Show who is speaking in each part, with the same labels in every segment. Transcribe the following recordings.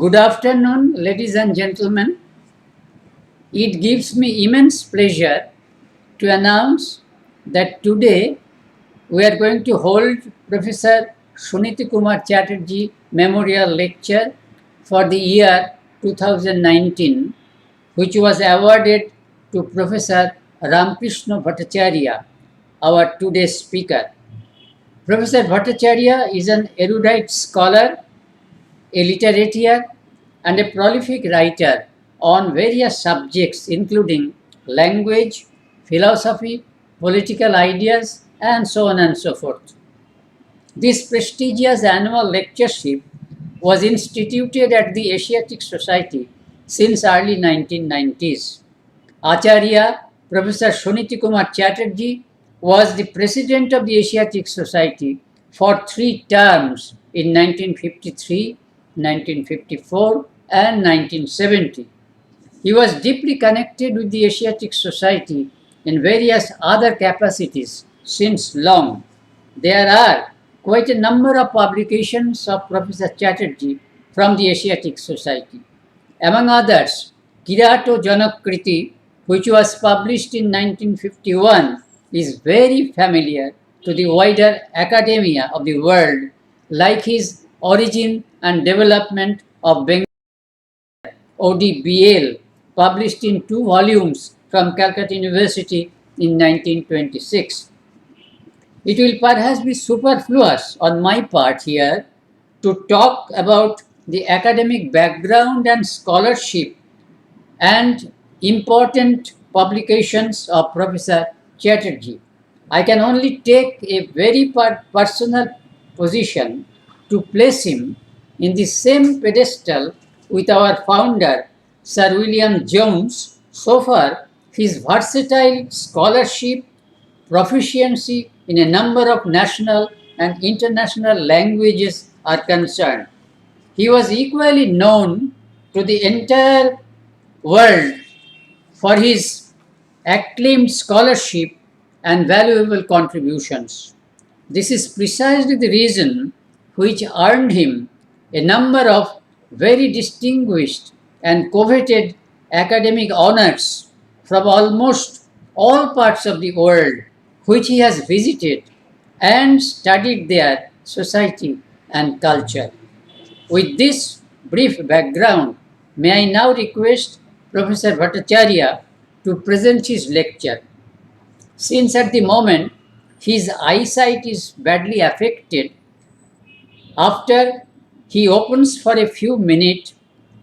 Speaker 1: Good afternoon, ladies and gentlemen. It gives me immense pleasure to announce that today we are going to hold Professor Suniti Kumar Chatterjee Memorial Lecture for the year 2019, which was awarded to Professor Ramkrishna Bhattacharya, our today's speaker. Professor Bhattacharya is an erudite scholar, a literatier, and a prolific writer on various subjects including language, philosophy, political ideas, and so on and so forth. This prestigious annual lectureship was instituted at the Asiatic Society since early 1990s. Acharya Professor Suniti Kumar Chatterjee was the president of the Asiatic Society for 3 terms in 1953, 1954, and 1970. He was deeply connected with the Asiatic Society in various other capacities since long. There are quite a number of publications of Professor Chatterjee from the Asiatic Society. Among others, Kirato Janakriti, which was published in 1951, is very familiar to the wider academia of the world, like his Origin and Development of Bengal, ODBL, published in 2 volumes from Calcutta University in 1926. It will perhaps be superfluous on my part here to talk about the academic background and scholarship and important publications of Professor Chatterjee. I can only take a very personal position to place him in the same pedestal with our founder, Sir William Jones, so far his versatile scholarship, proficiency in a number of national and international languages are concerned. He was equally known to the entire world for his acclaimed scholarship and valuable contributions. This is precisely the reason which earned him a number of very distinguished and coveted academic honors from almost all parts of the world which he has visited and studied their society and culture. With this brief background, may I now request Professor Bhattacharya to present his lecture. Since at the moment his eyesight is badly affected, after he opens for a few minutes,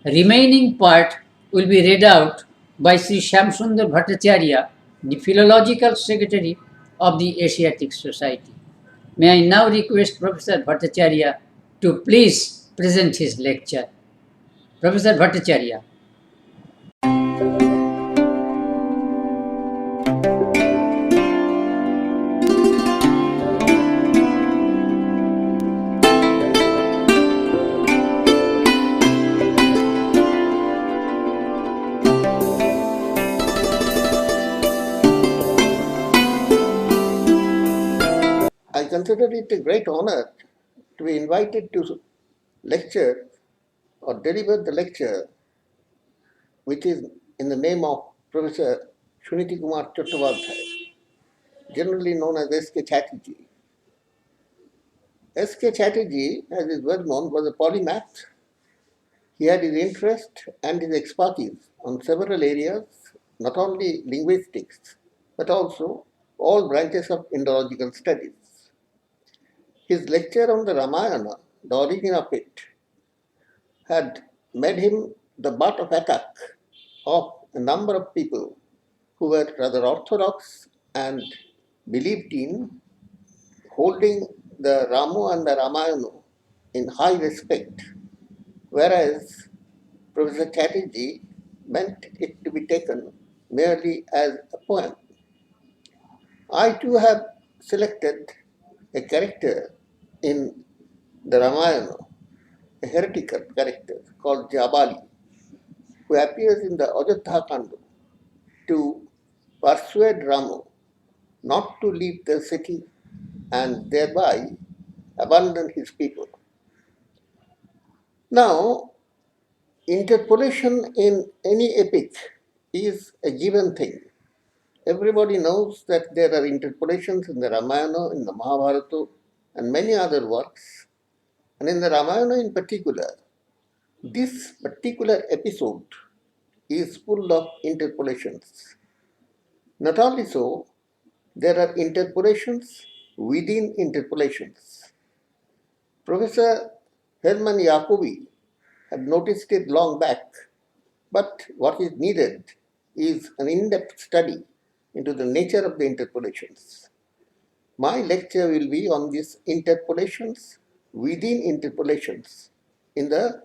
Speaker 1: remaining part will be read out by Sri Shamsundar Bhattacharya, the Philological Secretary of the Asiatic Society. May I now request Professor Bhattacharya to please present his lecture. Professor Bhattacharya.
Speaker 2: I consider it a great honor to be invited to lecture or deliver the lecture which is in the name of Professor Suniti Kumar Chattopadhyay, generally known as S.K. Chatterjee. S.K. Chatterjee, as is well known, was a polymath. He had his interest and his expertise on several areas, not only linguistics, but also all branches of Indological studies. His lecture on the Ramayana, the origin of it, had made him the butt of attack of a number of people who were rather orthodox and believed in holding the Ramu and the Ramayana in high respect, whereas Professor Chatterjee meant it to be taken merely as a poem. I too have selected a character in the Ramayana, a heretical character called Jabali, who appears in the Ajodhya Kanda to persuade Ramu not to leave the city and thereby abandon his people. Now, Interpolation in any epic is a given thing. Everybody knows that there are interpolations in the Ramayana, in the Mahabharata, and many other works. And in the Ramayana in particular, this particular episode is full of interpolations. Not only so, there are interpolations within interpolations. Professor Herman Jacobi had noticed it long back, but what is needed is an in-depth study into the nature of the interpolations. My lecture will be on these interpolations within interpolations in the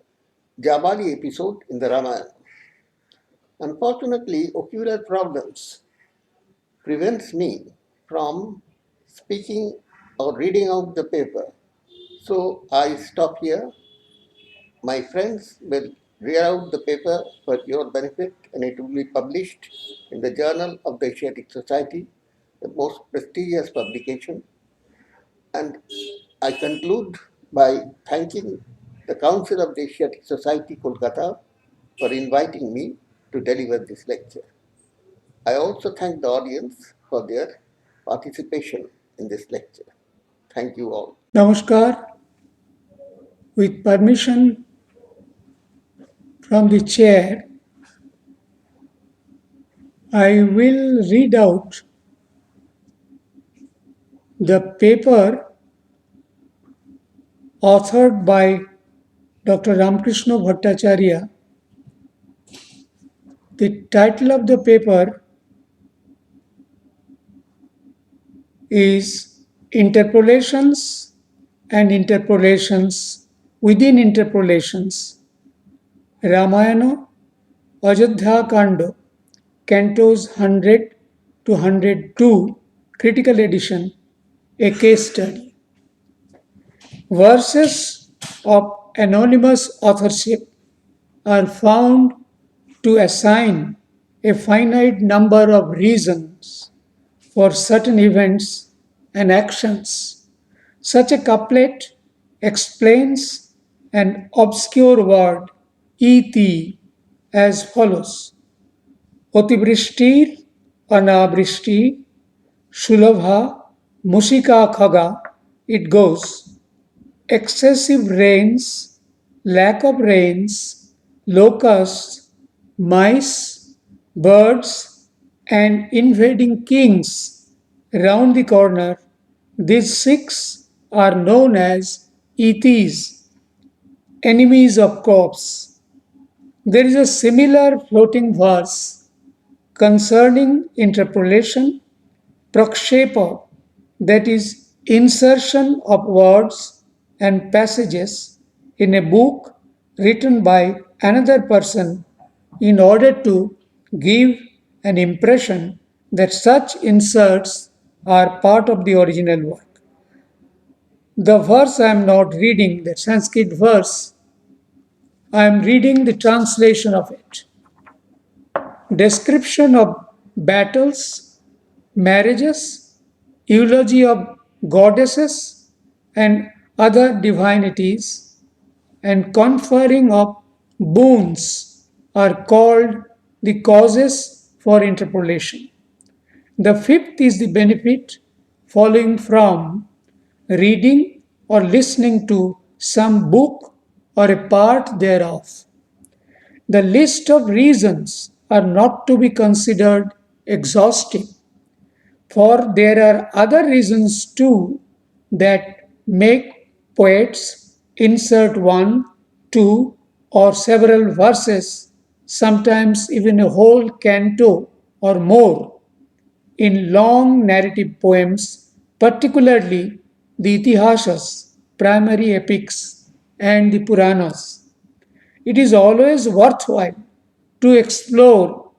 Speaker 2: Jabali episode in the Ramayana. Unfortunately, ocular problems prevents me from speaking or reading out the paper. So I stop here. My friends will read out the paper for your benefit, and it will be published in the Journal of the Asiatic Society, the most prestigious publication. And I conclude by thanking the Council of the Asiatic Society, Kolkata, for inviting me to deliver this lecture. I also thank the audience for their participation in this lecture. Thank you all.
Speaker 3: Namaskar. With permission from the chair, I will read out the paper authored by Dr. Ramakrishna Bhattacharya. The title of the paper is Interpolations and Interpolations within Interpolations, Ramayana, Ajodhya Kanda, Cantos 100 to 102, Critical Edition, a case study. Verses of anonymous authorship are found to assign a finite number of reasons for certain events and actions. Such a couplet explains an obscure word, iti, as follows. Otibrishtir anabrishti shulabha mushika khaga. It goes. Excessive rains, lack of rains, locusts, mice, birds, and invading kings round the corner. These six are known as Ethis, enemies of crops. There is a similar floating verse concerning interpolation, prakshepa, that is, insertion of words and passages in a book written by another person in order to give an impression that such inserts are part of the original work. The verse I am not reading, the Sanskrit verse, I am reading the translation of it. Description of battles, marriages, eulogy of goddesses and other divinities, and conferring of boons are called the causes for interpolation. The fifth is the benefit following from reading or listening to some book or a part thereof. The list of reasons are not to be considered exhaustive, for there are other reasons too that make poets insert one, two, or several verses, sometimes even a whole canto or more, in long narrative poems, particularly the Itihasas, primary epics, and the Puranas. It is always worthwhile to explore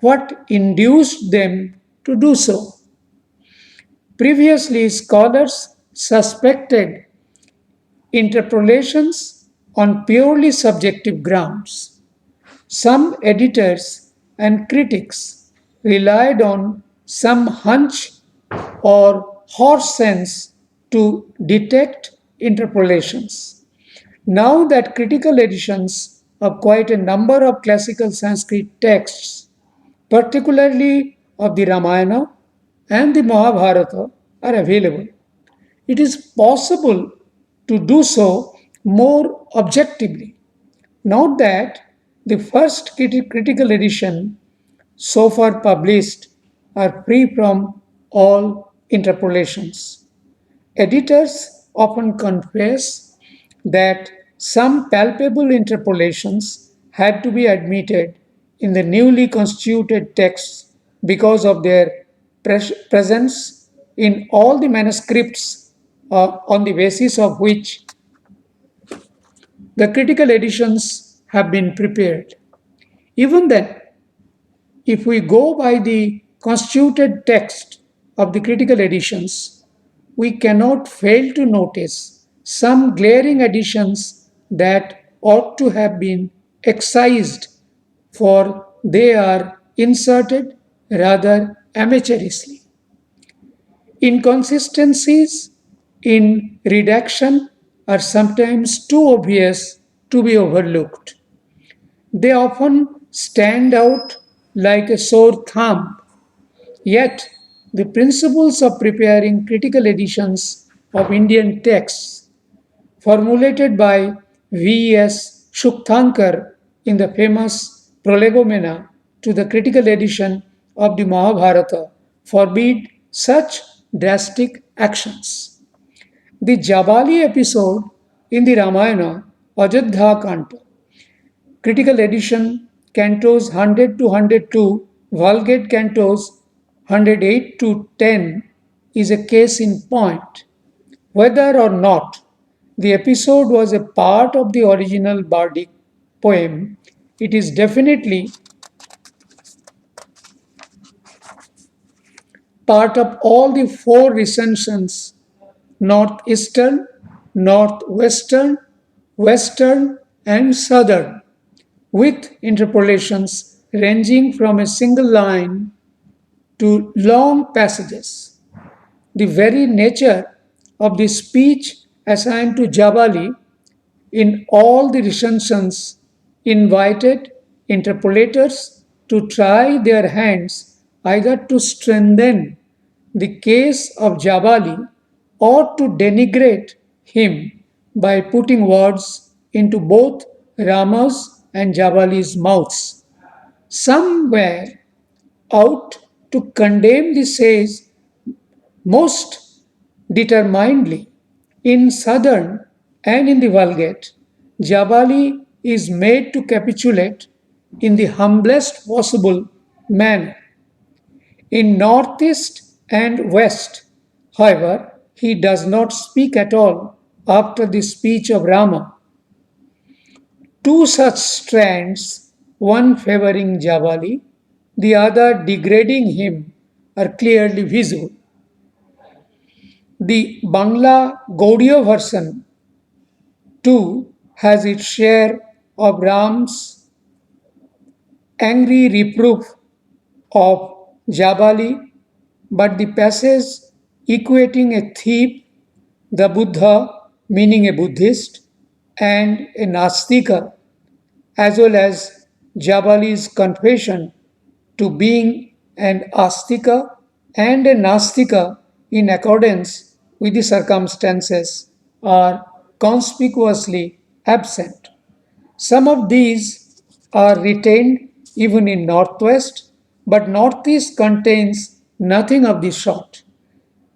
Speaker 3: what induced them to do so. Previously, scholars suspected interpolations on purely subjective grounds. Some editors and critics relied on some hunch or horse sense to detect interpolations. Now that critical editions of quite a number of classical Sanskrit texts, particularly of the Ramayana and the Mahabharata, are available. It is possible to do so more objectively. Note that the first critical edition so far published are free from all interpolations. Editors often confess that some palpable interpolations had to be admitted in the newly constituted texts because of their presence in all the manuscripts on the basis of which the critical editions have been prepared. Even then, if we go by the constituted text of the critical editions, we cannot fail to notice some glaring additions that ought to have been excised, for they are inserted rather amateurishly. Inconsistencies in redaction are sometimes too obvious to be overlooked. They often stand out like a sore thumb. Yet, the principles of preparing critical editions of Indian texts, formulated by V.S. Shukthankar in the famous Prolegomena to the critical edition of the Mahabharata, forbid such drastic actions. The Jabali episode in the Ramayana, Ajodhya Kanta, critical edition, cantos 100 to 102, Vulgate cantos 108 to 10 is a case in point. Whether or not the episode was a part of the original bardic poem, it is definitely part of all the four recensions: northeastern, northwestern, western, and southern, with interpolations ranging from a single line to long passages. The very nature of the speech assigned to Jabali in all the recensions invited interpolators to try their hands either to strengthen the case of Jabali or to denigrate him by putting words into both Rama's and Jabali's mouths. Some were out to condemn the sage most determinedly. In southern and in the Vulgate, Jabali is made to capitulate in the humblest possible manner. In northeast and west, however, he does not speak at all after the speech of Rama. Two such strands, one favoring Jabali, the other degrading him, are clearly visible. The Bangla Gaudiya version too has its share of Ram's angry reproof of Jabali, but the passage equating a thief, the Buddha, meaning a Buddhist, and a Nastika, as well as Jabali's confession to being an Astika and a Nastika in accordance with the circumstances, are conspicuously absent. Some of these are retained even in Northwest, but Northeast contains nothing of the sort.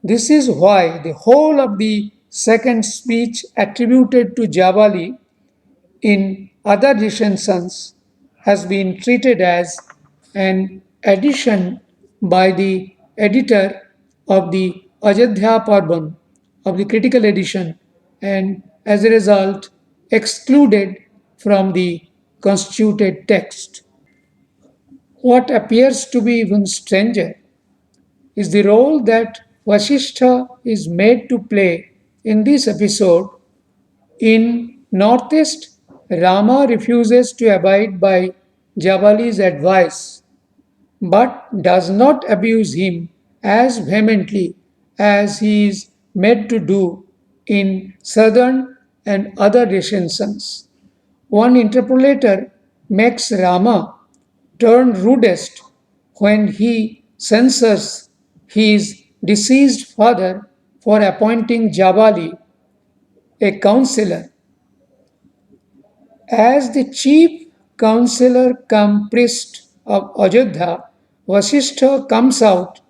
Speaker 3: This is why the whole of the second speech attributed to Jabali in other recensions has been treated as an addition by the editor of the Ajodhya Parban of the critical edition, and as a result excluded from the constituted text. What appears to be even stranger is the role that Vasishtha is made to play in this episode. In Northeast, Rama refuses to abide by Jabali's advice but does not abuse him as vehemently as he is made to do in southern and other recensions. One interpolator makes Rama turn rudest when he censures his deceased father for appointing Jabali a counselor. As the chief counselor cum priest of Ajodhya, Vasishtha comes out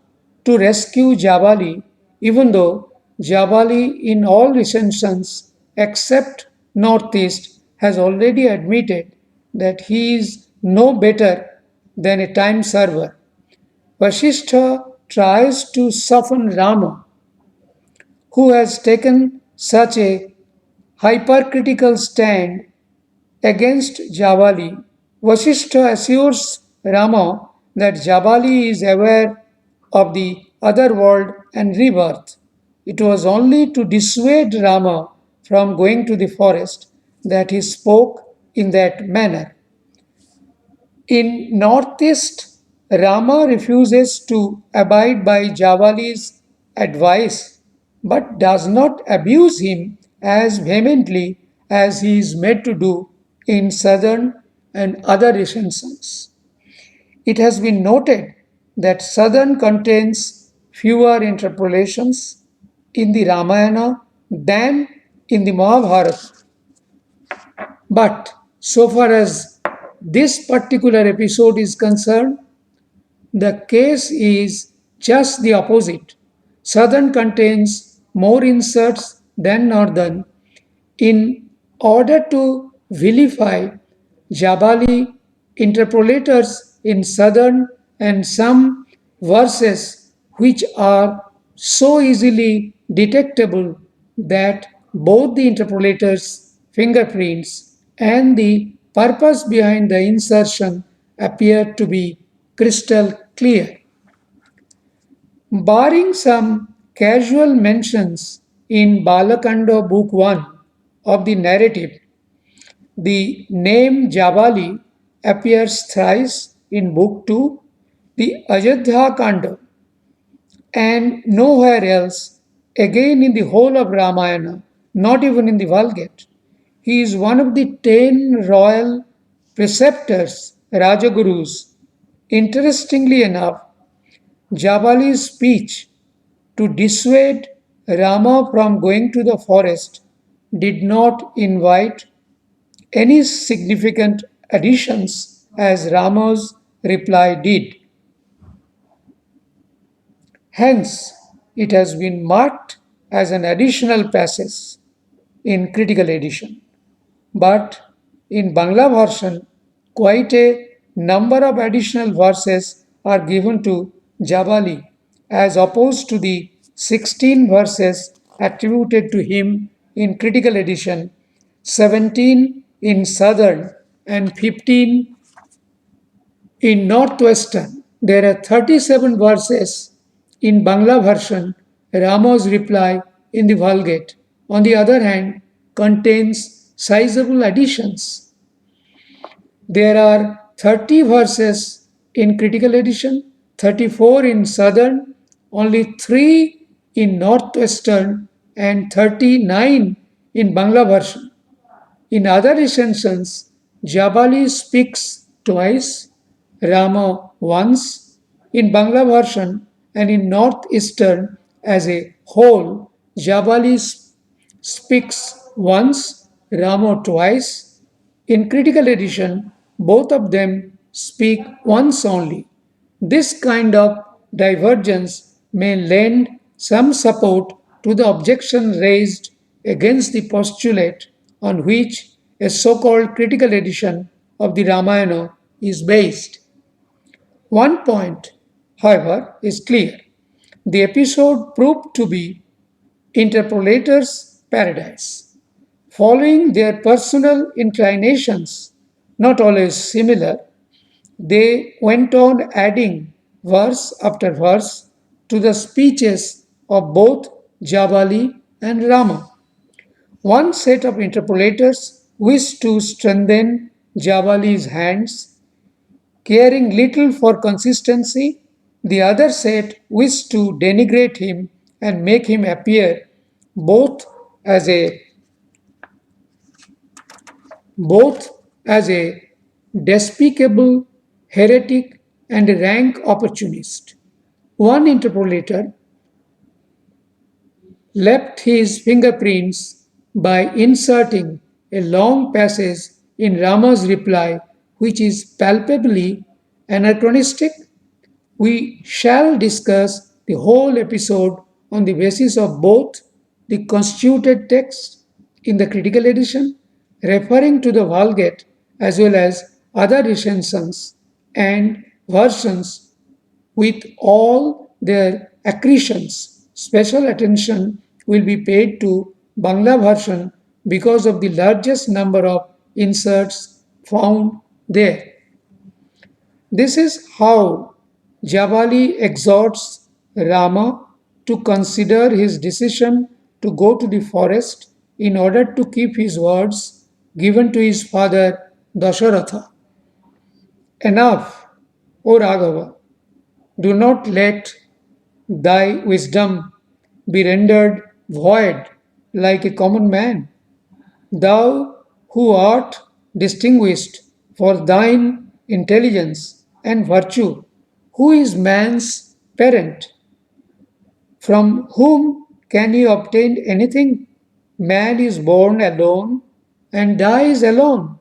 Speaker 3: to rescue Jabali, even though Jabali, in all recensions except Northeast, has already admitted that he is no better than a time server. Vasishtha tries to soften Rama, who has taken such a hypercritical stand against Javali. Vasishtha assures Rama that Javali is aware of the other world and rebirth. It was only to dissuade Rama from going to the forest that he spoke in that manner. In Northeast, Rama refuses to abide by Javali's advice but does not abuse him as vehemently as he is made to do in Southern and other recensions. It has been noted that Southern contains fewer interpolations in the Ramayana than in the Mahabharata. But so far as this particular episode is concerned, the case is just the opposite. Southern contains more inserts than Northern. In order to vilify Jabali, interpolators in Southern and some verses which are so easily detectable that both the interpolators' fingerprints and the purpose behind the insertion appear to be crystal clear. Barring some casual mentions in Balakanda Book 1 of the narrative, the name Jabali appears thrice in Book 2, the Ajodhya Kanda, and nowhere else, again in the whole of Ramayana, not even in the Vulgate. He is one of the 10 royal preceptors, Rajagurus. Interestingly enough, Jabali's speech to dissuade Rama from going to the forest did not invite any significant additions as Rama's reply did. Hence, it has been marked as an additional passage in critical edition. But in Bangla version, quite a number of additional verses are given to Jabali as opposed to the 16 verses attributed to him in critical edition, 17 in southern and 15 in Northwestern. There are 37 verses in Bangla version. Rama's reply in the Vulgate, on the other hand, contains sizable additions. There are 30 verses in critical edition, 34 in southern, only 3 in northwestern, and 39 in Bangla version. In other recensions, Jabali speaks twice, Rama once. In Bangla version and in northeastern as a whole, Jabali speaks once, Rama twice. In critical edition, both of them speak once only. This kind of divergence may lend some support to the objection raised against the postulate on which a so called critical edition of the Ramayana is based. One point, however, is clear. The episode proved to be interpolators' paradise. Following their personal inclinations, not always similar, they went on adding verse after verse to the speeches of both Jabali and Rama. One set of interpolators wished to strengthen Jabali's hands, caring little for consistency. The other set wished to denigrate him and make him appear both as a both as a despicable heretic and a rank opportunist. One interpolator left his fingerprints by inserting a long passage in Rama's reply, which is palpably anachronistic. We shall discuss the whole episode on the basis of both the constituted text in the critical edition, referring to the Vulgate as well as other recensions and versions with all their accretions. Special attention will be paid to Bangla version because of the largest number of inserts found there. This is how Jabali exhorts Rama to consider his decision to go to the forest in order to keep his words given to his father Dasharatha. Enough, O Raghava, do not let thy wisdom be rendered void like a common man. Thou who art distinguished for thine intelligence and virtue, who is man's parent? From whom can he obtain anything? Man is born alone and dies alone.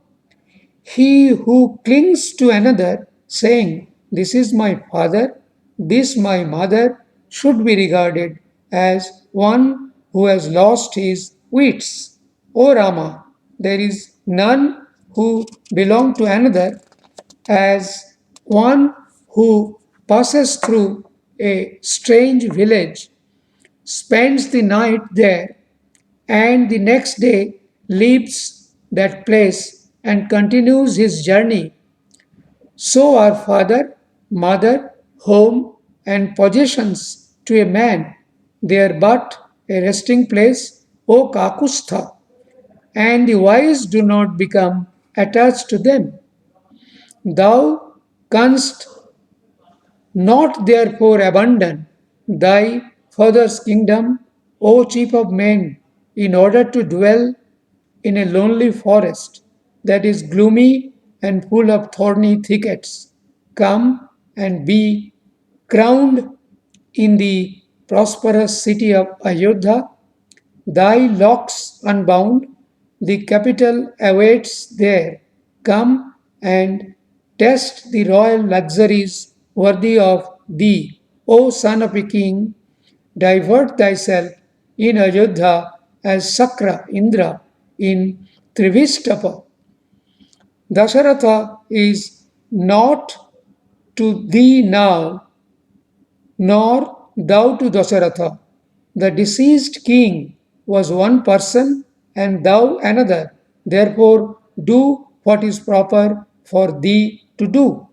Speaker 3: He who clings to another, saying, "This is my father, this my mother," should be regarded as one who has lost his wits. O Rama, there is none who belong to another as one who passes through a strange village, spends the night there, and the next day leaves that place and continues his journey. So are father, mother, home, and possessions to a man. They are but a resting place, O Kakustha, and the wise do not become attached to them. Thou canst not therefore abandon thy father's kingdom, O chief of men, in order to dwell in a lonely forest that is gloomy and full of thorny thickets. Come and be crowned in the prosperous city of Ayodhya, thy locks unbound, the capital awaits there. Come and test the royal luxuries worthy of thee, O son of a king. Divert thyself in Ayodhya as Sakra Indra in Trivistapa. Dasharatha is not to thee now, nor thou to Dasharatha. The deceased king was one person and thou another. Therefore, do what is proper for thee to do.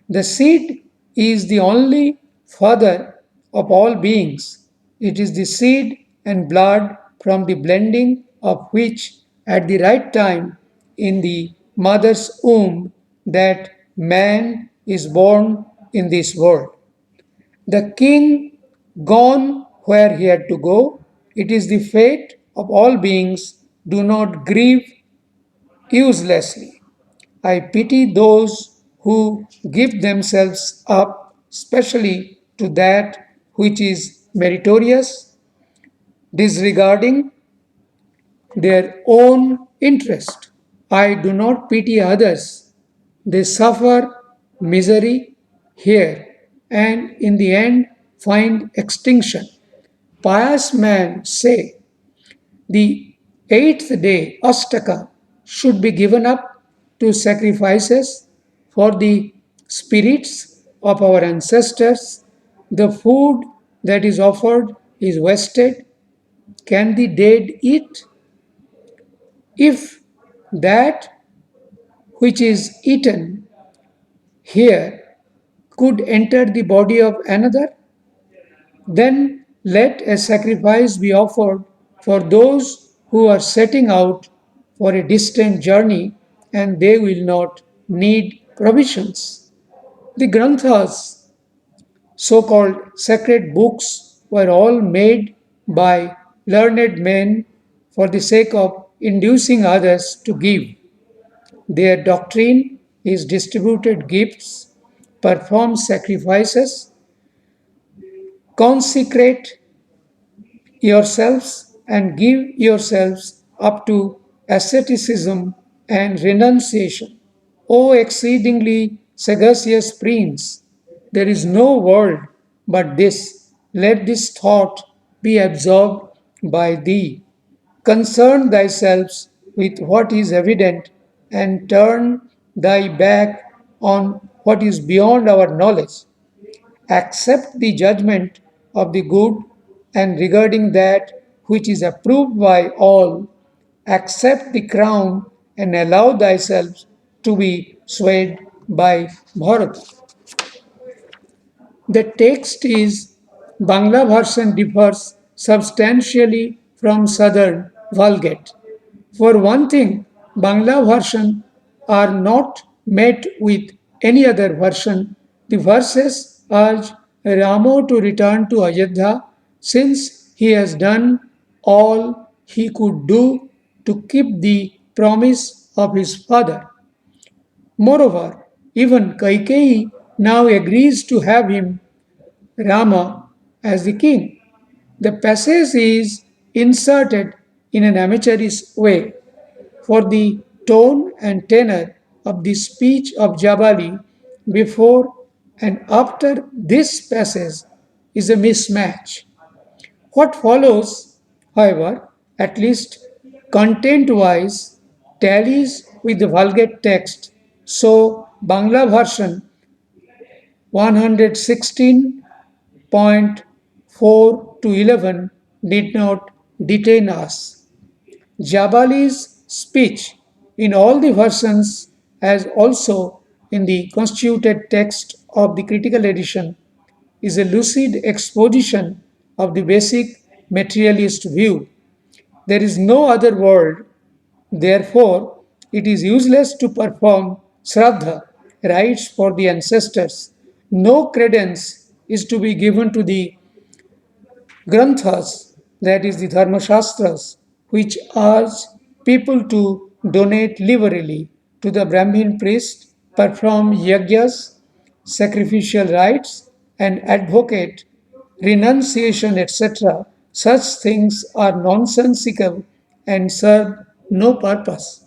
Speaker 3: The seed is the only father of all beings. It is the seed and blood from the blending of which, at the right time in the mother's womb, that man is born in this world. The king gone where he had to go. It is the fate of all beings. Do not grieve uselessly. I pity those who give themselves up, especially to that which is meritorious, disregarding their own interest. I do not pity others. They suffer misery here and in the end find extinction. Pious men say the eighth day, Astaka, should be given up to sacrifices for the spirits of our ancestors. The food that is offered is wasted. Can the dead eat? If that which is eaten here could enter the body of another, then let a sacrifice be offered for those who are setting out for a distant journey and they will not need provisions. The Granthas, so called sacred books, were all made by learned men for the sake of inducing others to give. Their doctrine is distributed gifts, perform sacrifices, consecrate yourselves, and give yourselves up to asceticism and renunciation. O exceedingly sagacious prince, there is no world but this. Let this thought be absorbed by thee. Concern thyself with what is evident and turn thy back on what is beyond our knowledge. Accept the judgment of the good, and regarding that which is approved by all, accept the crown and allow thyself to be swayed by Bharata. The text is Bangla version differs substantially from Southern Vulgate. For one thing, Bangla version are not met with any other version. The verses urge Ramo to return to Ayodhya since he has done all he could do to keep the promise of his father. Moreover, even Kaikeyi now agrees to have him, Rama, as the king. The passage is inserted in an amateurish way, for the tone and tenor of the speech of Jabali before and after this passage is a mismatch. What follows, however, at least content wise, tallies with the Vulgate text. So, Bangla version 116.4 to 11 did not detain us. Jabali's speech in all the versions, as also in the constituted text of the critical edition, is a lucid exposition of the basic materialist view. There is no other world, therefore, it is useless to perform Shraddha, rites for the ancestors. No credence is to be given to the Granthas, that is the Dharma Shastras, which urge people to donate liberally to the Brahmin priest, perform yagyas, sacrificial rites, and advocate renunciation, etc. Such things are nonsensical and serve no purpose.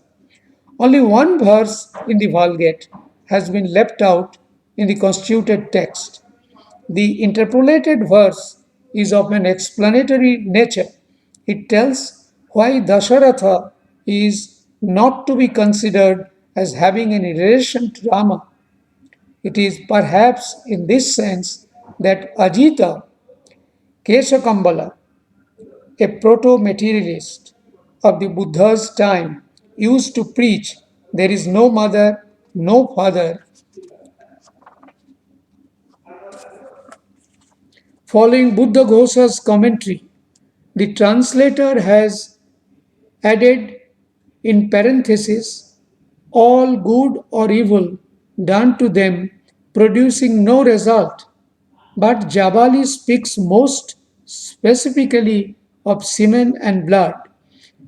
Speaker 3: Only one verse in the Vulgate has been left out in the constituted text. The interpolated verse is of an explanatory nature. It tells why Dasharatha is not to be considered as having any relation to Rama. It is perhaps in this sense that Ajita Keshakambala, a proto materialist of the Buddha's time, used to preach there is no mother, no father. Following Buddha Ghosa's commentary, the translator has added in parenthesis all good or evil done to them producing no result, but Jabali speaks most specifically of semen and blood.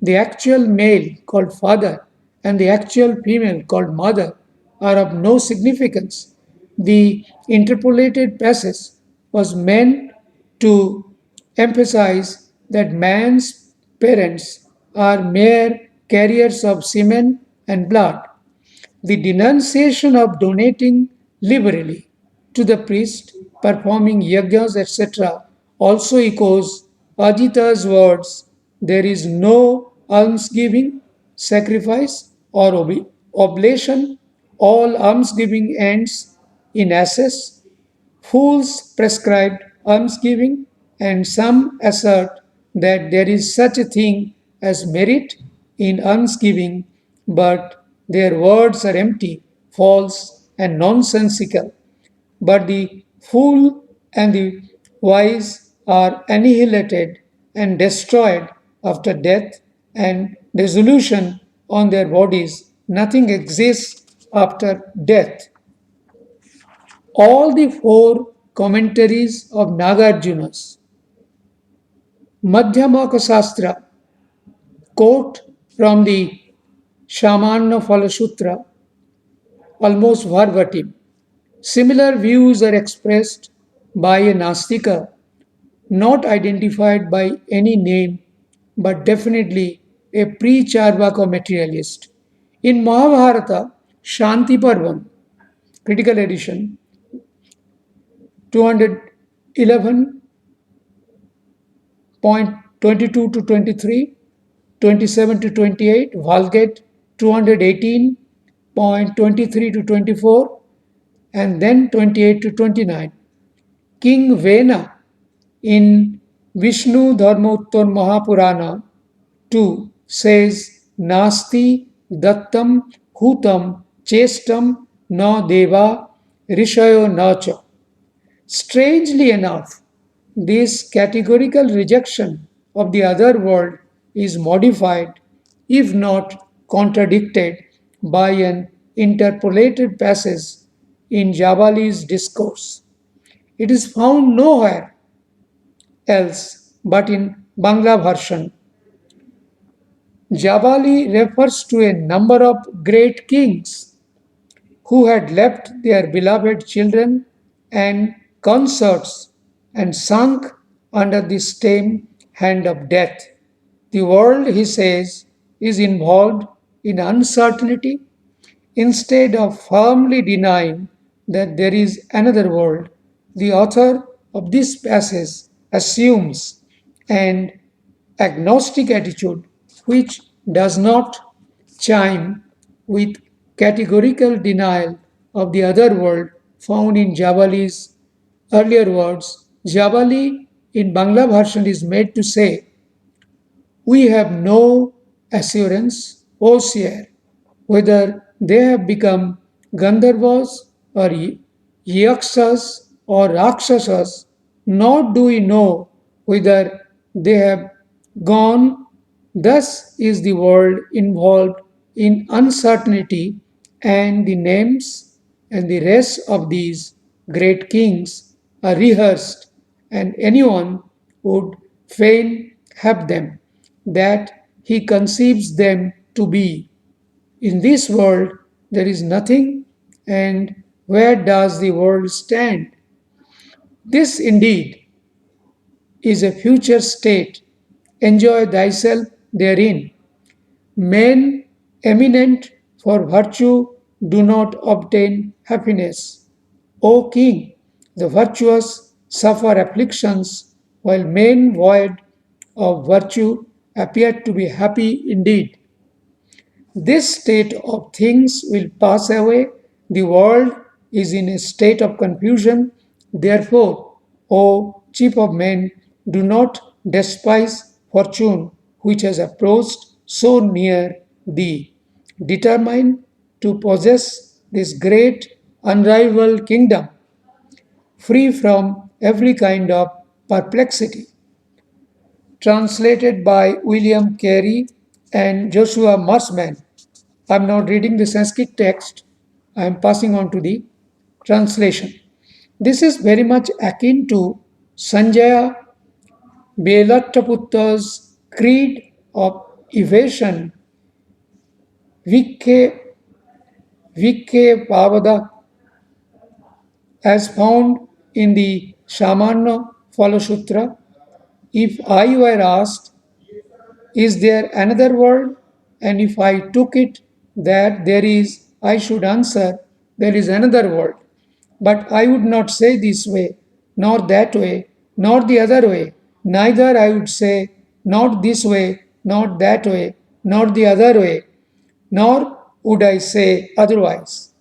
Speaker 3: The actual male called father and the actual female called mother are of no significance. The interpolated passage was meant to emphasize that man's parents are mere carriers of semen and blood. The denunciation of donating liberally to the priest, performing yajnas, etc., also echoes Ajita's words there is no almsgiving, sacrifice, or oblation. All almsgiving ends in ashes. Fools prescribed almsgiving, and some assert that there is such a thing as merit in almsgiving, but their words are empty, false, and nonsensical. But the fool and the wise are annihilated and destroyed after death and dissolution on their bodies. Nothing exists after death. All the four commentaries of Nagarjuna's Madhyamaka Shastra quote from the Shamanna Falasutra, almost verbatim. Similar views are expressed by a Nastika, not identified by any name, but definitely a pre Charvaka materialist. In Mahabharata, Shanti Parvan, critical edition, 211.22 to 23, 27 to 28, Vulgate 218.23 to 24, and then 28 to 29. King Vena in Vishnu Dharmottar Mahapurana 2 says Nasti Dattam Hutam Chestam Na Deva Rishayo Nacha. Strangely enough, this categorical rejection of the other world is modified, if not contradicted, by an interpolated passage in Jabali's discourse. It is found nowhere else but in Bangla version. Jabali refers to a number of great kings who had left their beloved children and consorts and sunk under the same hand of death. The world, he says, is involved in uncertainty. Instead of firmly denying that there is another world, the author of this passage assumes an agnostic attitude which does not chime with categorical denial of the other world found in Jabali's earlier words. Jabali in Bangla version is made to say, "We have no assurance, O seer, whether they have become Gandharvas or Yakshas or Rakshasas, nor do we know whether they have gone. Thus is the world involved in uncertainty, and the names and the rest of these great kings are rehearsed, and anyone would fain have them, that he conceives them to be. In this world there is nothing, and where does the world stand? This indeed is a future state. Enjoy thyself therein. Men eminent for virtue do not obtain happiness. O king, the virtuous suffer afflictions, while men void of virtue appear to be happy indeed. This state of things will pass away. The world is in a state of confusion. Therefore, O chief of men, do not despise fortune which has approached so near thee. Determine to possess this great unrivaled kingdom, free from every kind of perplexity. Translated by William Carey and Joshua Marsman. I'm not reading the Sanskrit text, I am passing on to the translation. This is very much akin to Sanjaya Belattaputta's creed of evasion, Vikke Pavada, as found in the Shamanna Falasutra. If I were asked, is there another world? And if I took it that there is, I should answer, there is another world. But I would not say this way, nor that way, nor the other way. Neither I would say, not this way, not that way, nor the other way, nor would I say otherwise.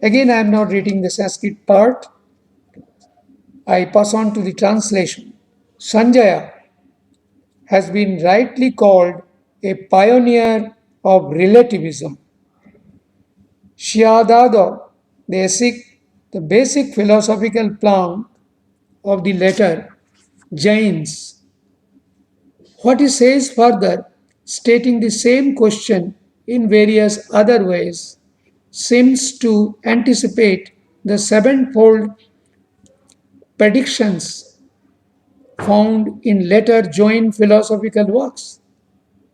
Speaker 3: Again, I am not reading the Sanskrit part. I pass on to the translation. Sanjaya has been rightly called a pioneer of relativism. Shyadada, the basic philosophical plank of the letter, Jains. What he says further, stating the same question in various other ways, seems to anticipate the sevenfold predictions found in later Jain philosophical works.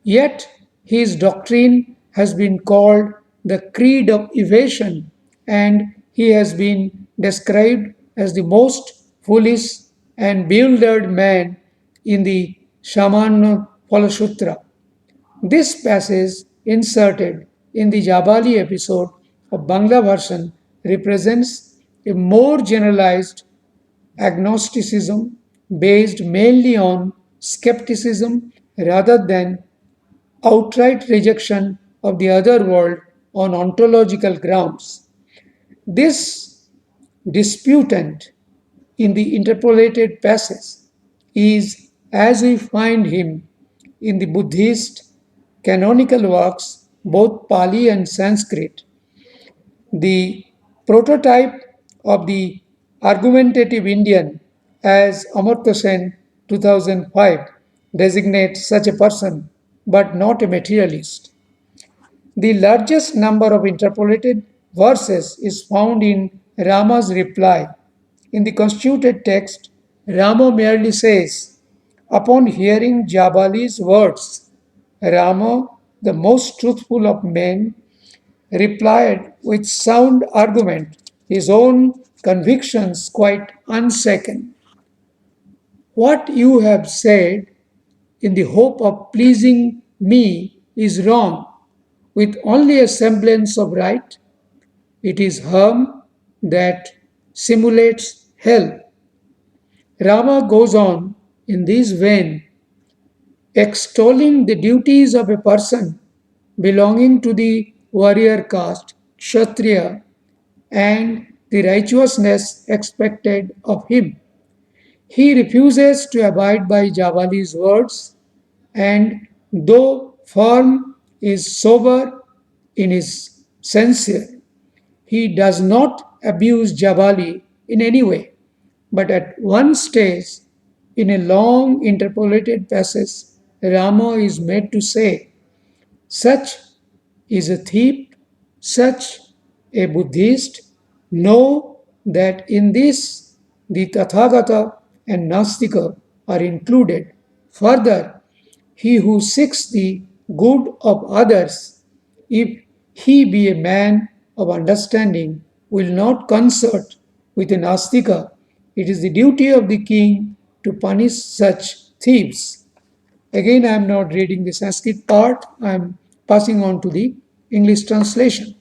Speaker 3: Yet his doctrine has been called the creed of evasion, and he has been described as the most foolish and bewildered man in the Shaman Palasutra. This passage, inserted in the Jabali episode of Bangla version, represents a more generalized agnosticism based mainly on skepticism rather than outright rejection of the other world on ontological grounds. This disputant in the interpolated passage is as we find him in the Buddhist canonical works, both Pali and Sanskrit. The prototype of the argumentative Indian, as Amartya Sen 2005 designates such a person, but not a materialist. The largest number of interpolated verses is found in Rama's reply. In the constituted text, Rama merely says, upon hearing Jabali's words, Rama, the most truthful of men, replied with sound argument, his own convictions quite unshaken. What you have said in the hope of pleasing me is wrong, with only a semblance of right. It is harm that simulates hell. Rama goes on in this vein, extolling the duties of a person belonging to the warrior caste, Kshatriya, and the righteousness expected of him. He refuses to abide by Jabali's words, and though firm is sober in his censure, he does not abuse Jabali in any way. But at one stage, in a long interpolated passage, Rama is made to say, such is a thief, such a Buddhist. Know that in this the Tathagata and Nastika are included. Further, he who seeks the good of others, if he be a man of understanding, will not consort with a Nastika. It is the duty of the king to punish such thieves. Again, I am not reading the Sanskrit part, I am passing on to the English translation.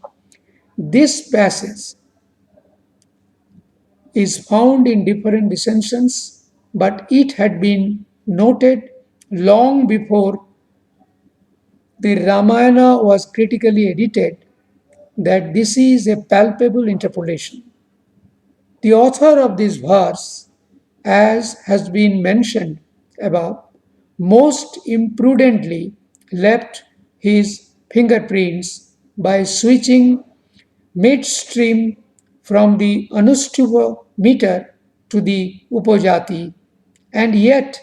Speaker 3: This passage is found in different recensions, but it had been noted long before the Ramayana was critically edited that this is a palpable interpolation. The author of this verse, as has been mentioned above, most imprudently left his fingerprints by switching midstream from the Anustuva meter to the Upajati, and yet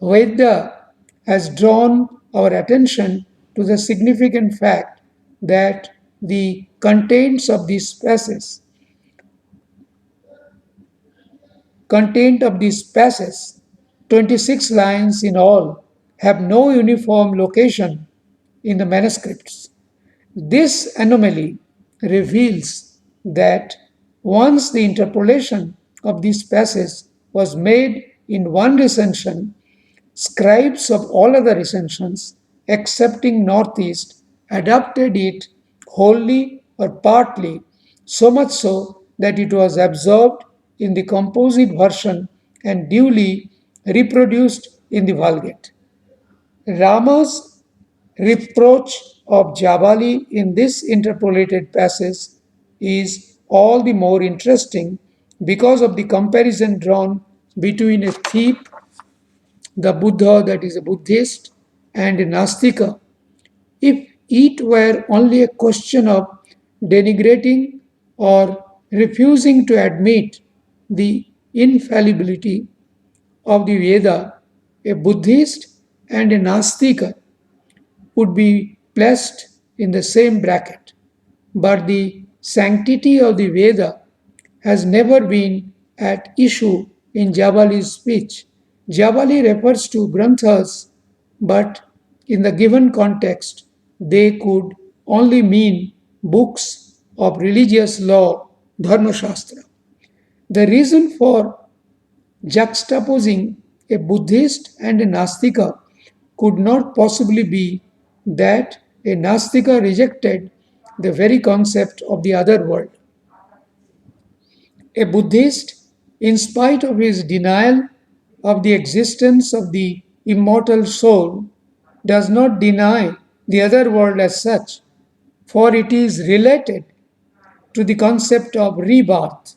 Speaker 3: Veda has drawn our attention to the significant fact that the contents of this passage content of this passage, 26 lines in all, have no uniform location in the manuscripts. This anomaly reveals that once the interpolation of this passage was made in one recension, scribes of all other recensions, excepting Northeast, adopted it wholly or partly, so much so that it was absorbed in the composite version and duly reproduced in the Vulgate. Rama's reproach of Jabali in this interpolated passage is all the more interesting because of the comparison drawn between a thief, the Buddha, that is a Buddhist, and a Nastika. If it were only a question of denigrating or refusing to admit the infallibility of the Veda, a Buddhist and a Nastika would be placed in the same bracket. But the sanctity of the Veda has never been at issue in Jabali's speech. Jabali refers to Granthas, but in the given context, they could only mean books of religious law, Dharma Shastra. The reason for juxtaposing a Buddhist and a Nastika could not possibly be that a Nastika rejected the very concept of the other world. A Buddhist, in spite of his denial of the existence of the immortal soul, does not deny the other world as such, for it is related to the concept of rebirth.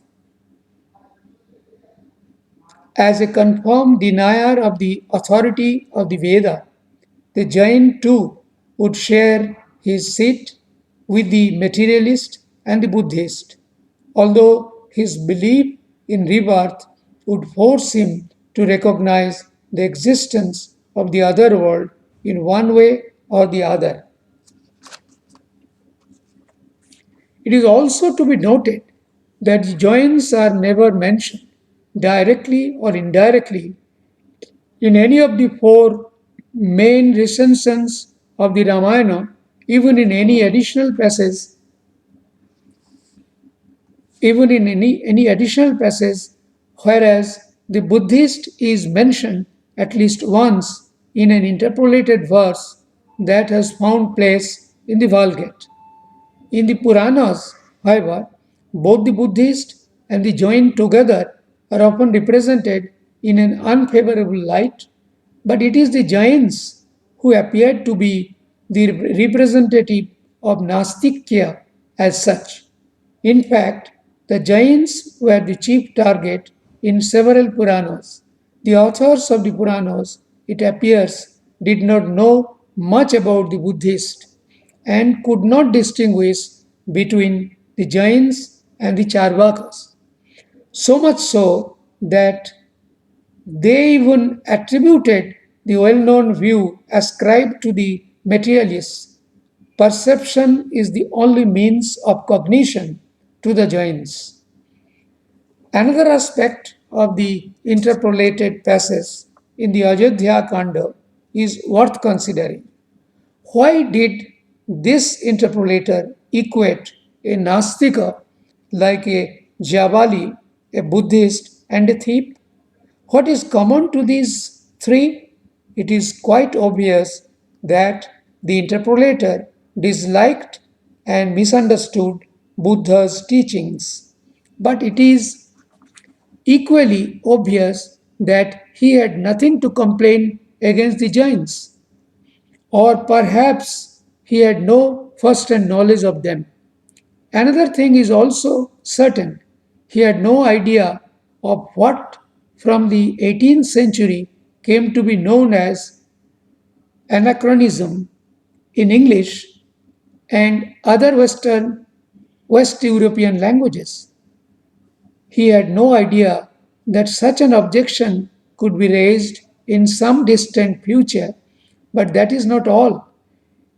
Speaker 3: As a confirmed denier of the authority of the Veda, the Jain too would share his seat with the materialist and the Buddhist, although his belief in rebirth would force him to recognize the existence of the other world in one way or the other. It is also to be noted that the Jains are never mentioned directly or indirectly in any of the four main recensions of the Ramayana, even in any additional passage, even in any additional passage, whereas the Buddhist is mentioned at least once in an interpolated verse that has found place in the Vulgate. In the Puranas, however, both the Buddhist and the Jain together are often represented in an unfavorable light, but it is the Jains who appear to be the representative of Nastikya as such. In fact, the Jains were the chief target in several Puranas. The authors of the Puranas, it appears, did not know much about the Buddhist and could not distinguish between the Jains and the Charvakas. So much so that they even attributed the well known view ascribed to the materialists: perception is the only means of cognition to the Jains. Another aspect of the interpolated passage in the Ajodhya Kanda is worth considering. Why did this interpolator equate a Nastika like a Jabali, a Buddhist, and a thief? What is common to these three? It is quite obvious that the interpolator disliked and misunderstood Buddha's teachings, but it is equally obvious that he had nothing to complain against the Jains, or perhaps he had no first hand knowledge of them. Another thing is also certain: he had no idea of what from the 18th century came to be known as anachronism in English and other West European languages. He had no idea that such an objection could be raised in some distant future, but that is not all.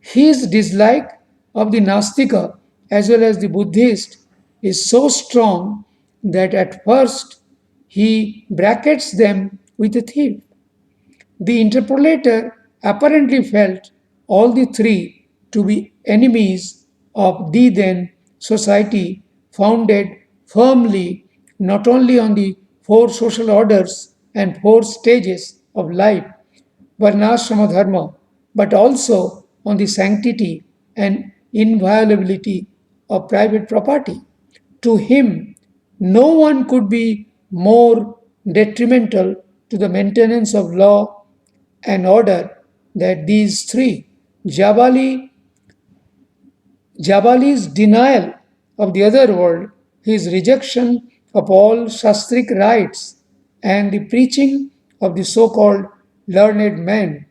Speaker 3: His dislike of the Nastika as well as the Buddhist is so strong that at first he brackets them with a thief. The interpolator apparently felt all the three to be enemies of the then society founded firmly not only on the four social orders and four stages of life, Varnashrama Dharma, but also on the sanctity and inviolability of private property. To him, no one could be more detrimental to the maintenance of law and order than these three. Jabali, Jabali's denial of the other world, his rejection of all Shastric rites, and the preaching of the so called learned men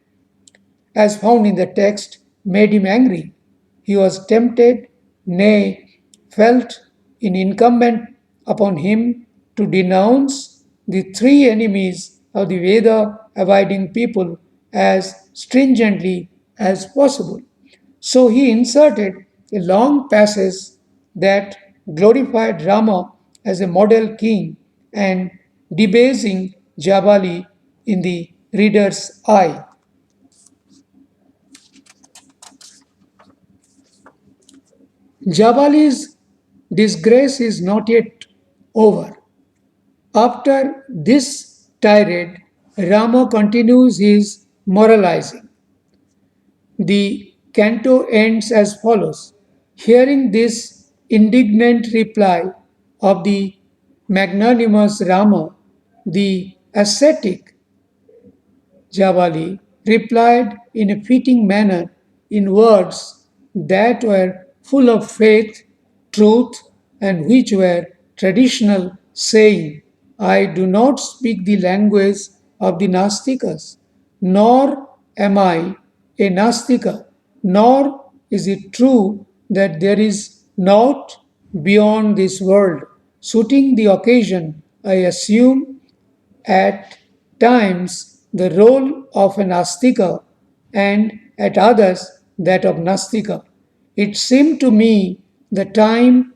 Speaker 3: as found in the text, made him angry. He was tempted, nay, felt it incumbent upon him to denounce the three enemies of the Veda abiding people as stringently as possible. So he inserted a long passage that glorified Rama as a model king and debasing Jabali in the reader's eye. Jabali's disgrace is not yet over. After this tirade, Rama continues his moralizing. The canto ends as follows. Hearing this indignant reply of the magnanimous Rama, the ascetic Jabali replied in a fitting manner in words that were full of faith, truth, and which were traditional, saying, I do not speak the language of the Nastikas, nor am I a Nastika, nor is it true that there is naught beyond this world. Suiting the occasion, I assume at times the role of an astika and at others that of nastika. It seemed to me the time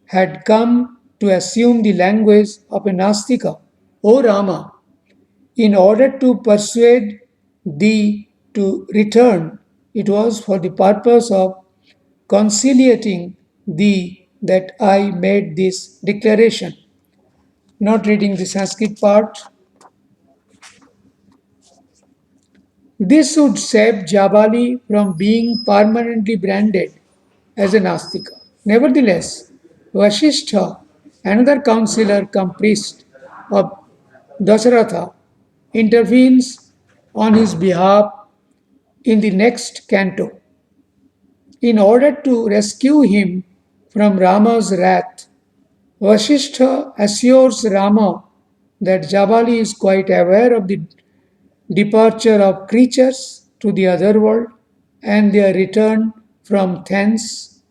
Speaker 3: had come to assume the language of a nastika. O Rama, in order to persuade thee to return, it was for the purpose of conciliating thee that I made this declaration. Not reading the Sanskrit part. This would save Jabali from being permanently branded as a Nastika. Nevertheless, Vasishtha, another counselor cum priest of Dasaratha, intervenes on his behalf in the next canto. In order to rescue him from Rama's wrath, Vasishtha assures Rama that Jabali is quite aware of the departure of creatures to the other world and their return from thence.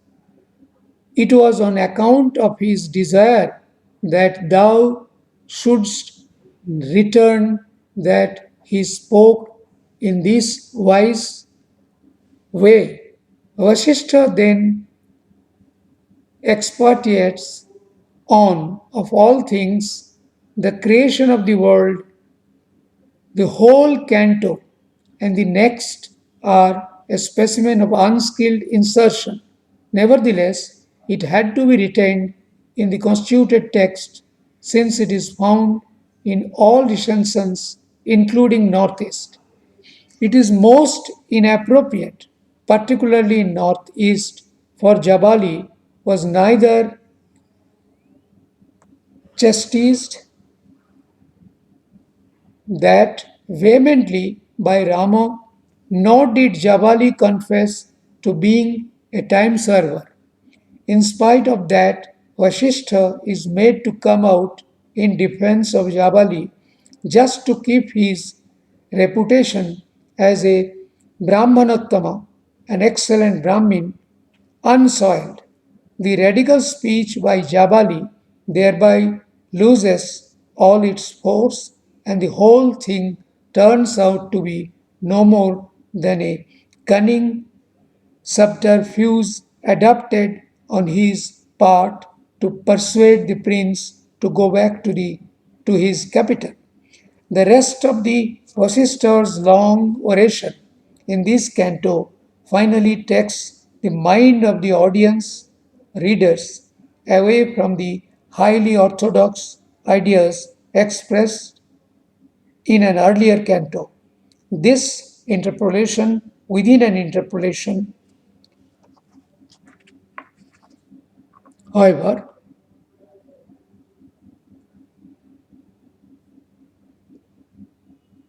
Speaker 3: It was on account of his desire that thou shouldst return that he spoke in this wise way. Vasishtha then expatiates on, of all things, the creation of the world. The whole canto and the next are a specimen of unskilled insertion. Nevertheless, it had to be retained in the constituted text since it is found in all recensions, including Northeast. It is most inappropriate, particularly in Northeast, for Jabali was neither chastised that vehemently by Rama, nor did Jabali confess to being a time server. In spite of that, Vasishtha is made to come out in defense of Jabali just to keep his reputation as a Brahmanottama, an excellent Brahmin, unsoiled. The radical speech by Jabali thereby loses all its force, and the whole thing turns out to be no more than a cunning subterfuge adopted on his part to persuade the prince to go back to his capital. The rest of the Vasishtha's long oration in this canto finally takes the mind of the audience readers away from the highly orthodox ideas expressed in an earlier canto. This interpolation within an interpolation, however,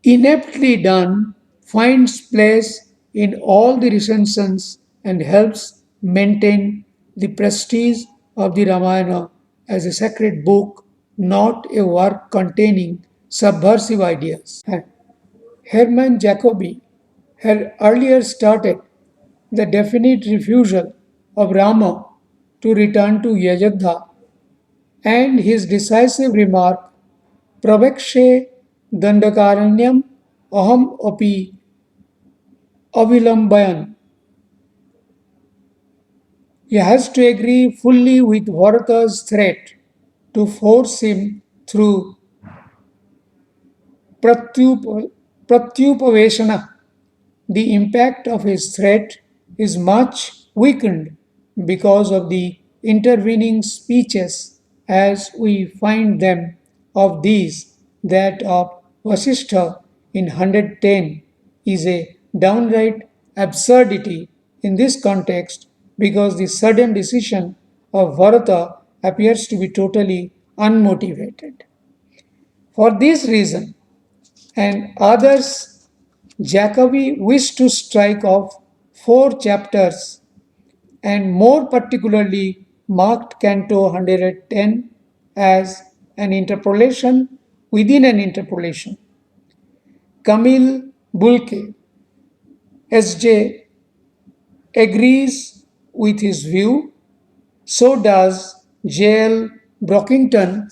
Speaker 3: ineptly done, finds place in all the recensions and helps maintain the prestige of the Ramayana as a sacred book, not a work containing subversive ideas. Hermann Jacobi had earlier started the definite refusal of Rama to return to Yajodha, and his decisive remark, Pravakshe Dandakaranyam Aham Api Avilambayan. He has to agree fully with Bharata's threat to force him through Pratyupaveshana. The impact of his threat is much weakened because of the intervening speeches as we find them of these that of Vasishtha in 110 is a downright absurdity in this context because the sudden decision of Bharata appears to be totally unmotivated. For this reason and others, Jacobi wished to strike off 4 chapters and more particularly marked Canto 110 as an interpolation within an interpolation. Camille Bulke, S.J., agrees with his view, so does J.L. Brockington.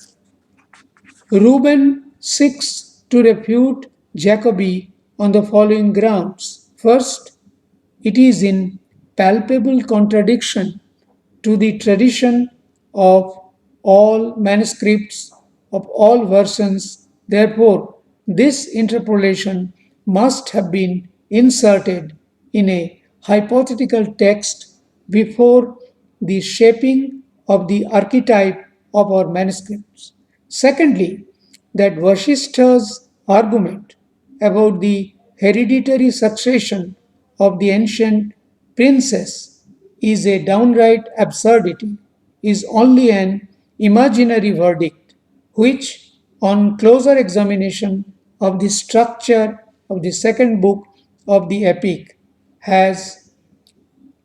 Speaker 3: Reuben seeks to refute Jacobi on the following grounds. First, it is in palpable contradiction to the tradition of all manuscripts of all versions. Therefore, this interpolation must have been inserted in a hypothetical text before the shaping of the archetype of our manuscripts. Secondly, that Vasishtha's argument about the hereditary succession of the ancient princes is a downright absurdity, is only an imaginary verdict, which, on closer examination of the structure of the second book of the epic, has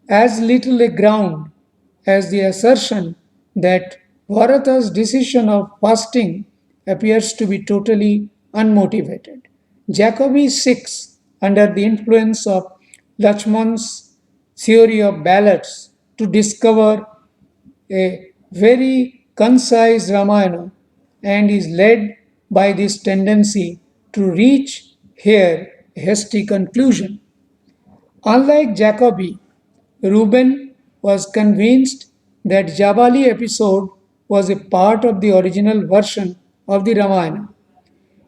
Speaker 3: as little a ground as the assertion that Bharata's decision of fasting appears to be totally unmotivated. Jacobi seeks, under the influence of Lachman's theory of ballads, to discover a very concise Ramayana and is led by this tendency to reach here a hasty conclusion. Unlike Jacobi, Reuben was convinced that Jabali episode was a part of the original version of the Ramayana.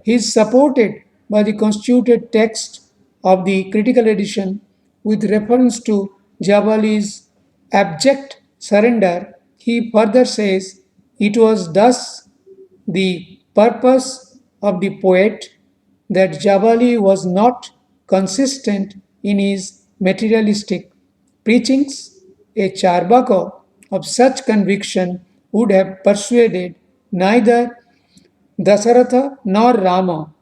Speaker 3: He is supported by the constituted text of the critical edition with reference to Jabali's abject surrender. He further says it was thus the purpose of the poet that Jabali was not consistent in his materialistic preachings. A Charbaka of such conviction would have persuaded neither Dasaratha nor Rama,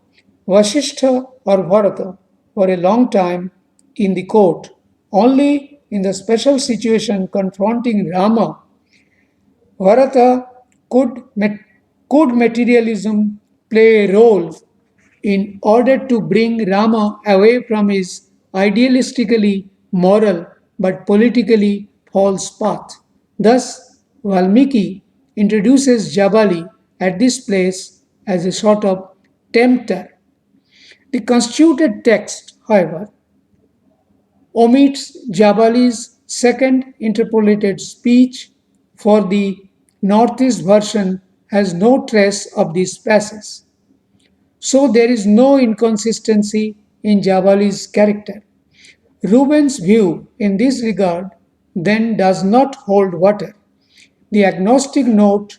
Speaker 3: Vasishtha or Bharata for a long time in the court. Only in the special situation confronting Rama, Bharata could materialism play a role in order to bring Rama away from his idealistically moral but politically false path. Thus, Valmiki introduces Jabali at this place as a sort of tempter. The constituted text, however, omits Jabali's second interpolated speech, for the Northeast version has no trace of this passage. So there is no inconsistency in Jabali's character. Reuben's view in this regard then does not hold water. The agnostic note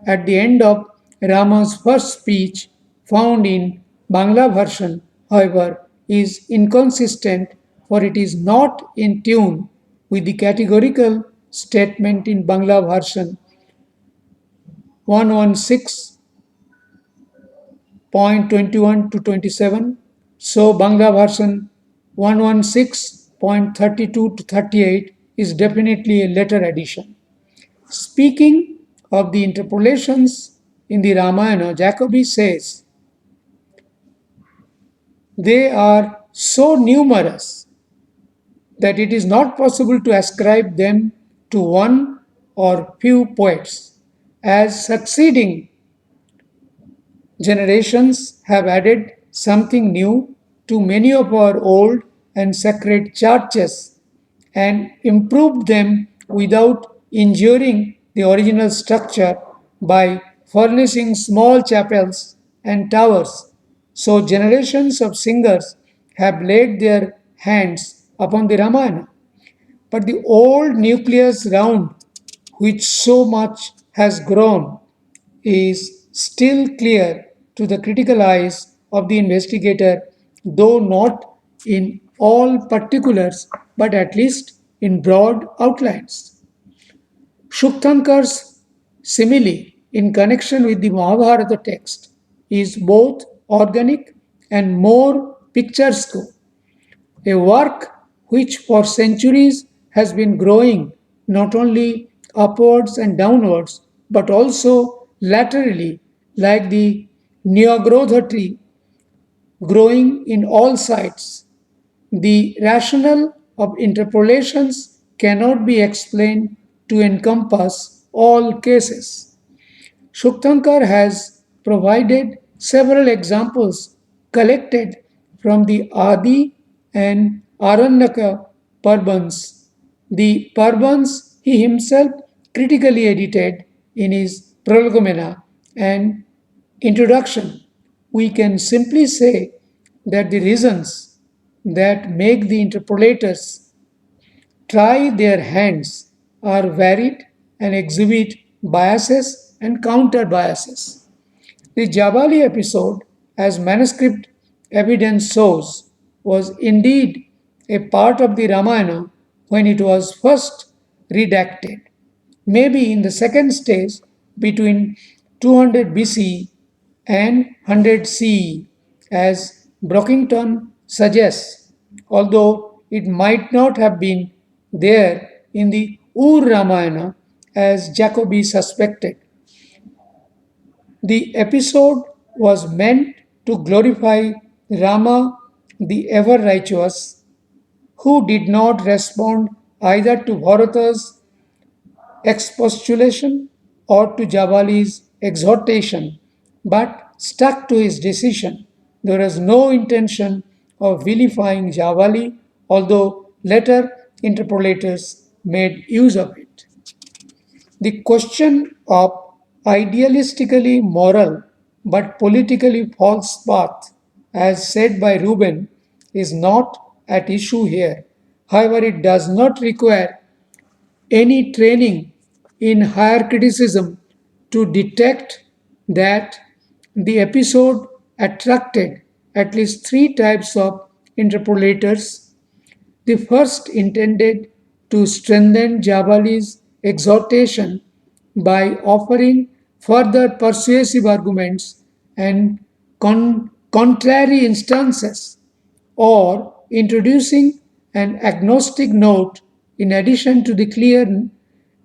Speaker 3: at the end of Rama's first speech, found in Bangla version, however, is inconsistent, for it is not in tune with the categorical statement in Bangla version 116.21 to 27. So Bangla version 116.32 to 38 is definitely a later addition. Speaking of the interpolations in the Ramayana, Jacobi says they are so numerous that it is not possible to ascribe them to one or few poets, as succeeding generations have added something new to many of our old and sacred churches and improved them without injuring the original structure by furnishing small chapels and towers. So, generations of singers have laid their hands upon the Ramayana. but the old nucleus round which so much has grown is still clear to the critical eyes of the investigator, though not in all particulars, but at least in broad outlines. Shuktankar's simile in connection with the Mahabharata text is both organic and more picturesque, a work which for centuries has been growing not only upwards and downwards but also laterally, like the Nyagrodha tree growing in all sides. The rationale of interpolations cannot be explained to encompass all cases. Shuktankar has provided several examples collected from the Adi and Aranyaka Parbans. The Parbans he himself critically edited in his Prolegomena and introduction. We can simply say that the reasons that make the interpolators try their hands are varied and exhibit biases and counter biases. The Jabali episode, as manuscript evidence shows, was indeed a part of the Ramayana when it was first redacted, maybe in the second stage between 200 BC and 100 CE, as Brockington suggests, although it might not have been there in the Ur Ramayana as Jacobi suspected. The episode was meant to glorify Rama the ever righteous, who did not respond either to Bharata's expostulation or to Jabali's exhortation, but stuck to his decision. There was no intention of vilifying Jabali, although later interpolators made use of it. The question of idealistically moral but politically false path, as said by Reuben, is not at issue here. However, it does not require any training in higher criticism to detect that the episode attracted at least three types of interpolators. The first intended to strengthen Jabali's exhortation by offering further persuasive arguments and contrary instances, or introducing an agnostic note in addition to the clear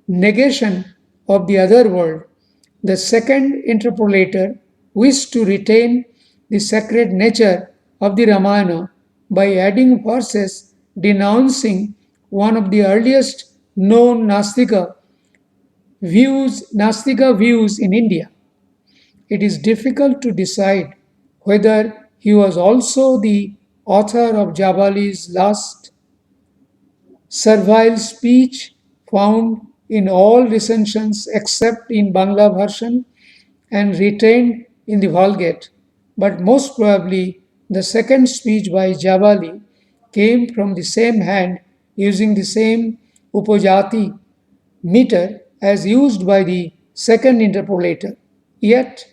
Speaker 3: negation of the other world. The second interpolator wished to retain the sacred nature of the Ramayana by adding verses denouncing one of the earliest known Nastika views in India. It is difficult to decide whether he was also the author of Jabali's last servile speech found in all recensions except in Bangla version and retained in the Vulgate, but most probably the second speech by Jabali came from the same hand using the same upajati meter as used by the second interpolator. Yet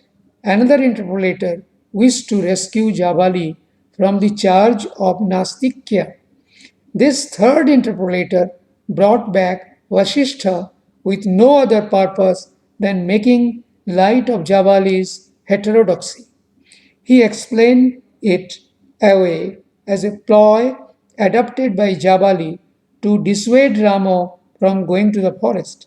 Speaker 3: another interpolator wished to rescue Jabali from the charge of Nastikya. This third interpolator brought back Vasishtha with no other purpose than making light of Jabali's heterodoxy. He explained it away as a ploy adopted by Jabali to dissuade Rama from going to the forest.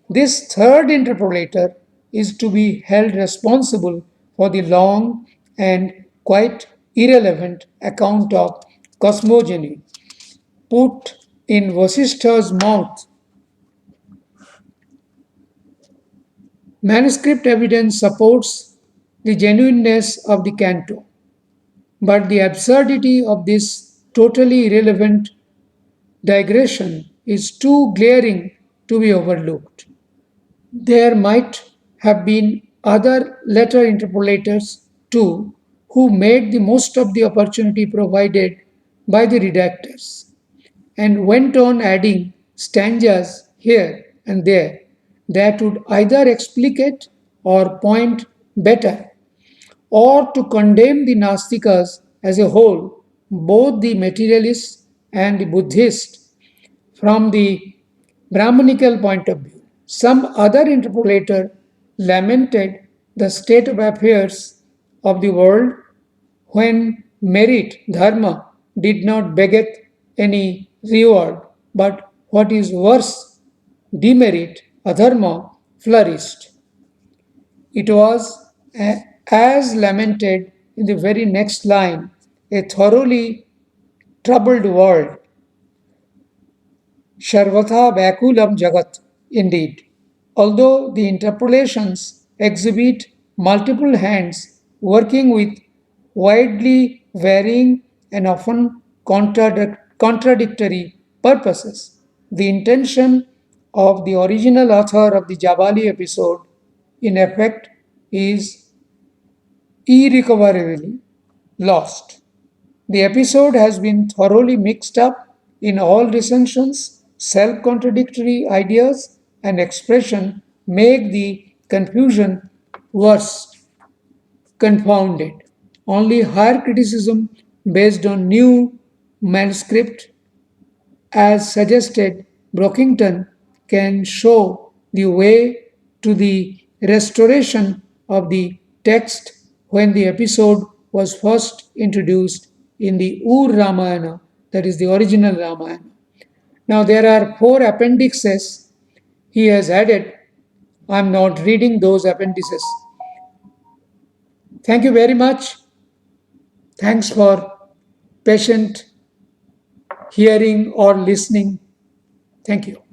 Speaker 3: This third interpolator is to be held responsible for the long and quite irrelevant account of cosmogony put in Vasishtha's mouth. Manuscript evidence supports the genuineness of the canto, but the absurdity of this totally irrelevant digression is too glaring to be overlooked. There might have been other letter interpolators too who made the most of the opportunity provided by the redactors. and went on adding stanzas here and there that would either explicate or point better, or to condemn the Nastikas as a whole, both the materialists and the Buddhists, from the Brahmanical point of view. Some other interpolator lamented the state of affairs of the world when merit, dharma, did not beget any reward, but what is worse, demerit, adharma, flourished. It was, as lamented in the very next line, a thoroughly troubled world. Sharvatha Vakulam Jagat, indeed. Although the interpolations exhibit multiple hands working with widely varying and often contradictory purposes, the intention of the original author of the Jabali episode, in effect, is irrecoverably lost. The episode has been thoroughly mixed up in all recensions, self contradictory ideas and expression make the confusion worse, confounded. Only higher criticism based on new manuscript, as suggested Brockington, can show the way to the restoration of the text when the episode was first introduced in the Ur Ramayana, that is the original Ramayana. Now there are 4 appendixes he has added. I am not reading those appendices. Thank you very much. Thanks for patient hearing or listening. Thank you.